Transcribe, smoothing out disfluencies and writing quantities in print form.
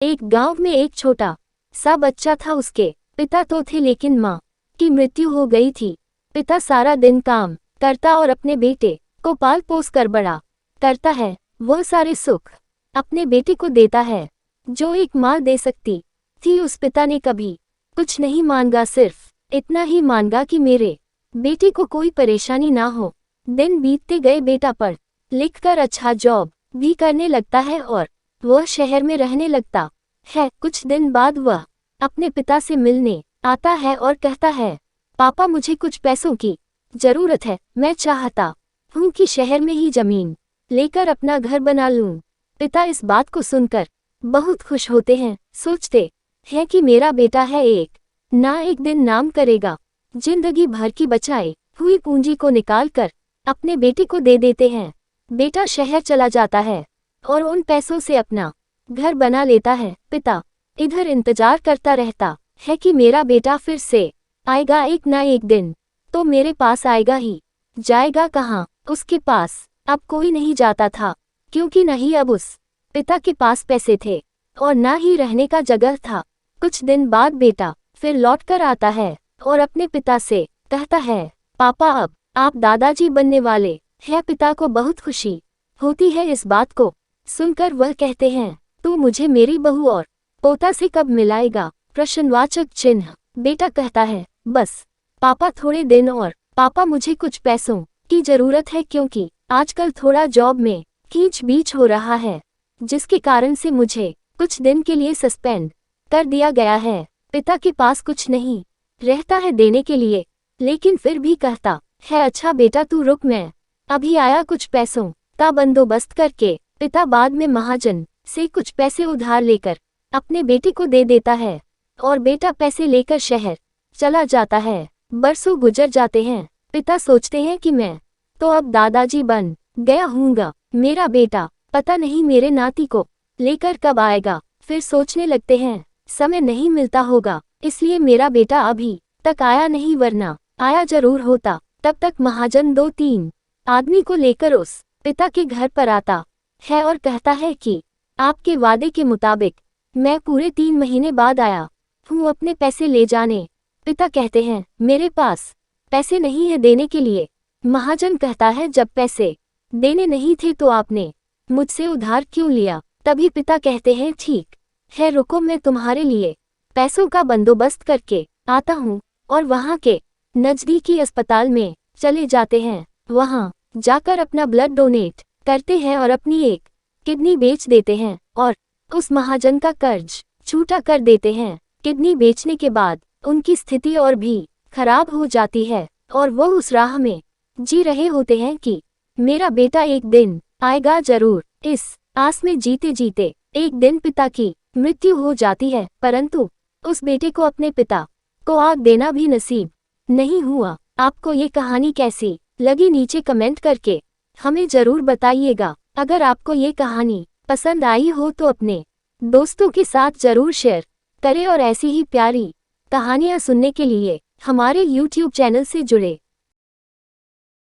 एक गांव में एक छोटा सा बच्चा था। उसके पिता तो थे लेकिन माँ की मृत्यु हो गई थी। पिता सारा दिन काम करता और अपने बेटे को पाल पोस कर बड़ा करता है। वह सारे सुख अपने बेटे को देता है जो एक माँ दे सकती थी। उस पिता ने कभी कुछ नहीं मांगा, सिर्फ इतना ही मांगा कि मेरे बेटे को कोई परेशानी ना हो। दिन बीतते गए, बेटा पढ़ लिख कर अच्छा जॉब भी करने लगता है और वह शहर में रहने लगता है। कुछ दिन बाद वह अपने पिता से मिलने आता है और कहता है, पापा मुझे कुछ पैसों की जरूरत है। मैं चाहता हूँ कि शहर में ही जमीन लेकर अपना घर बना लूँ। पिता इस बात को सुनकर बहुत खुश होते हैं। सोचते हैं कि मेरा बेटा है, एक ना एक दिन नाम करेगा। जिंदगी भर की बचाई हुई पूंजी को निकाल कर अपने बेटे को दे देते हैं। बेटा शहर चला जाता है और उन पैसों से अपना घर बना लेता है। पिता इधर इंतजार करता रहता है कि मेरा बेटा फिर से आएगा, एक ना एक दिन तो मेरे पास आएगा ही। जाएगा कहाँ? उसके पास अब कोई नहीं जाता था, क्योंकि नहीं अब उस पिता के पास पैसे थे और ना ही रहने का जगह था। कुछ दिन बाद बेटा फिर लौट कर आता है और अपने पिता से कहता है, पापा अब आप दादाजी बनने वाले हैं। पिता को बहुत खुशी होती है इस बात को सुनकर। वह कहते हैं, तू मुझे मेरी बहू और पोता से कब मिलाएगा? प्रश्नवाचक चिन्ह। बेटा कहता है, बस पापा थोड़े दिन और। पापा मुझे कुछ पैसों की जरूरत है, क्योंकि आजकल थोड़ा जॉब में खींच बीच हो रहा है, जिसके कारण से मुझे कुछ दिन के लिए सस्पेंड कर दिया गया है। पिता के पास कुछ नहीं रहता है देने के लिए, लेकिन फिर भी कहता है, अच्छा बेटा तू रुक, मैं अभी आया कुछ पैसों का बंदोबस्त करके। पिता बाद में महाजन से कुछ पैसे उधार लेकर अपने बेटे को दे देता है और बेटा पैसे लेकर शहर चला जाता है। बरसों गुजर जाते हैं। पिता सोचते हैं कि मैं तो अब दादाजी बन गया हूँगा, मेरा बेटा पता नहीं मेरे नाती को लेकर कब आएगा। फिर सोचने लगते हैं, समय नहीं मिलता होगा इसलिए मेरा बेटा अभी तक आया नहीं, वरना आया जरूर होता। तब तक महाजन 2-3 आदमी को लेकर उस पिता के घर पर आता है और कहता है कि आपके वादे के मुताबिक मैं पूरे 3 महीने बाद आया हूँ अपने पैसे ले जाने। पिता कहते हैं, मेरे पास पैसे नहीं है देने के लिए। महाजन कहता है, जब पैसे देने नहीं थे तो आपने मुझसे उधार क्यों लिया? तभी पिता कहते हैं, ठीक है रुको, मैं तुम्हारे लिए पैसों का बंदोबस्त करके आता हूँ। और वहाँ के नजदीकी अस्पताल में चले जाते हैं। वहाँ जाकर अपना ब्लड डोनेट करते हैं और अपनी एक किडनी बेच देते हैं और उस महाजन का कर्ज छूटा कर देते हैं। किडनी बेचने के बाद उनकी स्थिति और भी खराब हो जाती है और वो उस राह में जी रहे होते हैं कि मेरा बेटा एक दिन आएगा जरूर। इस आस में जीते जीते एक दिन पिता की मृत्यु हो जाती है, परंतु उस बेटे को अपने पिता को आग देना भी नसीब नहीं हुआ। आपको ये कहानी कैसी लगी नीचे कमेंट करके हमें जरूर बताइएगा। अगर आपको ये कहानी पसंद आई हो तो अपने दोस्तों के साथ जरूर शेयर करें और ऐसी ही प्यारी कहानियाँ सुनने के लिए हमारे YouTube चैनल से जुड़े